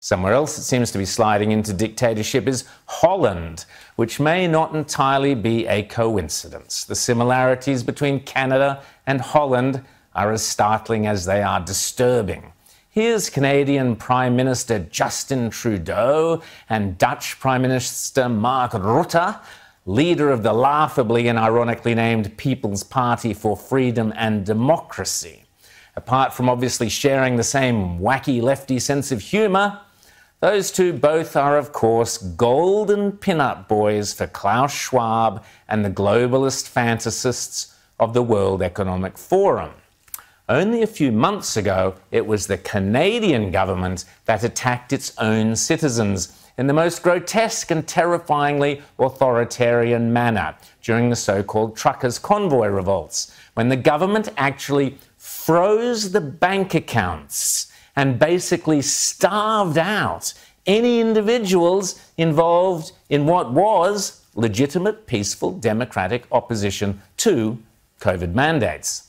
Somewhere else it seems to be sliding into dictatorship is Holland, which may not entirely be a coincidence. The similarities between Canada and Holland are as startling as they are disturbing. Here's Canadian Prime Minister Justin Trudeau and Dutch Prime Minister Mark Rutte, leader of the laughably and ironically named People's Party for Freedom and Democracy. Apart from obviously sharing the same wacky lefty sense of humour, those two both are, of course, golden pin-up boys for Klaus Schwab and the globalist fantasists of the World Economic Forum. Only a few months ago, it was the Canadian government that attacked its own citizens in the most grotesque and terrifyingly authoritarian manner during the so-called truckers' convoy revolts, when the government actually froze the bank accounts and basically starved out any individuals involved in what was legitimate, peaceful, democratic opposition to COVID mandates.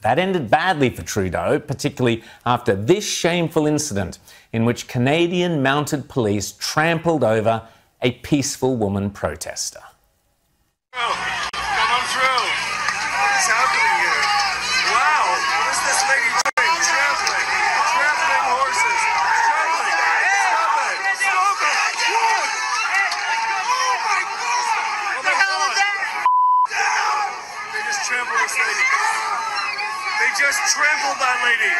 That ended badly for Trudeau, particularly after this shameful incident in which Canadian mounted police trampled over a peaceful woman protester. Come on through. What is happening here? Wow, what is this lady doing? Trampling horses. Trampling. Stop it. Stop it. Oh my God. What the hell is that? They just trampled this lady. They just trampled that lady.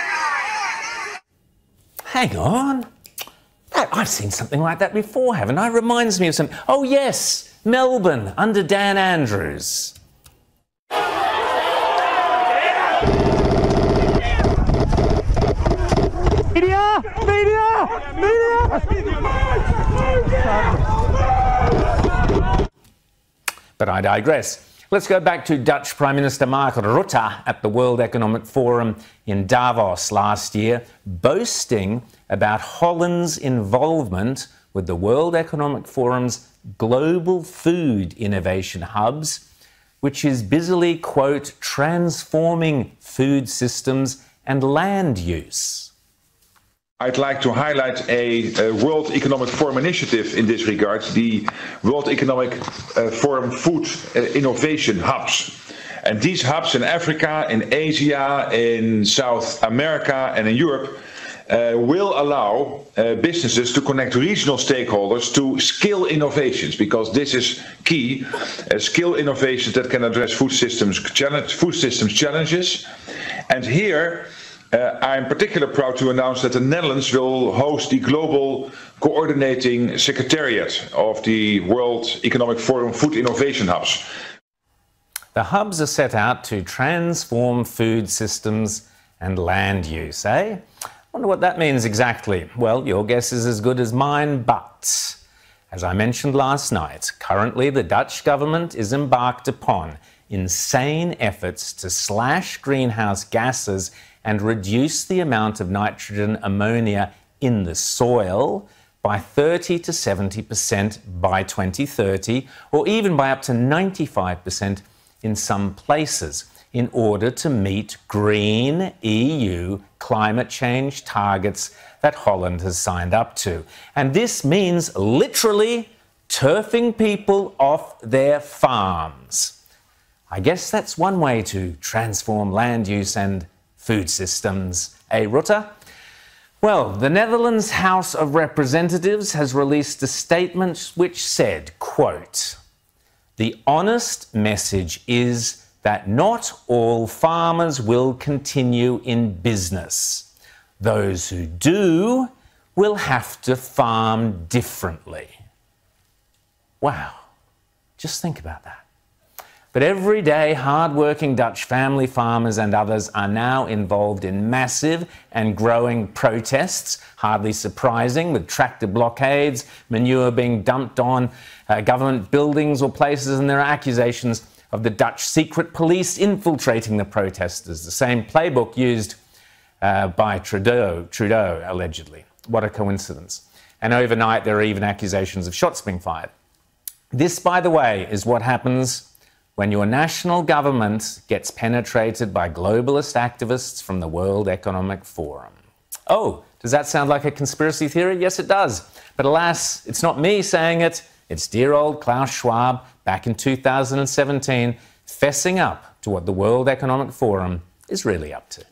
Hang on. I've seen something like that before, haven't I? Reminds me of something. Oh, yes, Melbourne, under Dan Andrews. Media! Media! Media! But I digress. Let's go back to Dutch Prime Minister Mark Rutte at the World Economic Forum in Davos last year, boasting about Holland's involvement with the World Economic Forum's global food innovation hubs, which is busily, quote, transforming food systems and land use. I'd like to highlight a World Economic Forum initiative in this regard, the World Economic Forum Food Innovation Hubs. And these hubs in Africa, in Asia, in South America and in Europe will allow businesses to connect regional stakeholders to skill innovations, because this is key, skill innovations that can address food systems challenges. And here, I'm particularly proud to announce that the Netherlands will host the Global Coordinating Secretariat of the World Economic Forum Food Innovation Hubs. The hubs are set out to transform food systems and land use, eh? I wonder what that means exactly. Well, your guess is as good as mine, but as I mentioned last night, currently the Dutch government is embarked upon insane efforts to slash greenhouse gases and reduce the amount of nitrogen ammonia in the soil by 30 to 70% by 2030, or even by up to 95% in some places, in order to meet green EU climate change targets that Holland has signed up to. And this means literally turfing people off their farms. I guess that's one way to transform land use and food systems, eh, Rutte? Well, the Netherlands House of Representatives has released a statement which said, quote, "The honest message is that not all farmers will continue in business. Those who do will have to farm differently." Wow, just think about that. But everyday, hard-working Dutch family farmers and others are now involved in massive and growing protests, hardly surprising, with tractor blockades, manure being dumped on government buildings or places, and there are accusations of the Dutch secret police infiltrating the protesters, the same playbook used by Trudeau, allegedly. What a coincidence. And overnight, there are even accusations of shots being fired. This, by the way, is what happens when your national government gets penetrated by globalist activists from the World Economic Forum. Oh, Does that sound like a conspiracy theory? Yes, it does. But alas, it's not me saying it. It's dear old Klaus Schwab back in 2017 fessing up to what the World Economic Forum is really up to.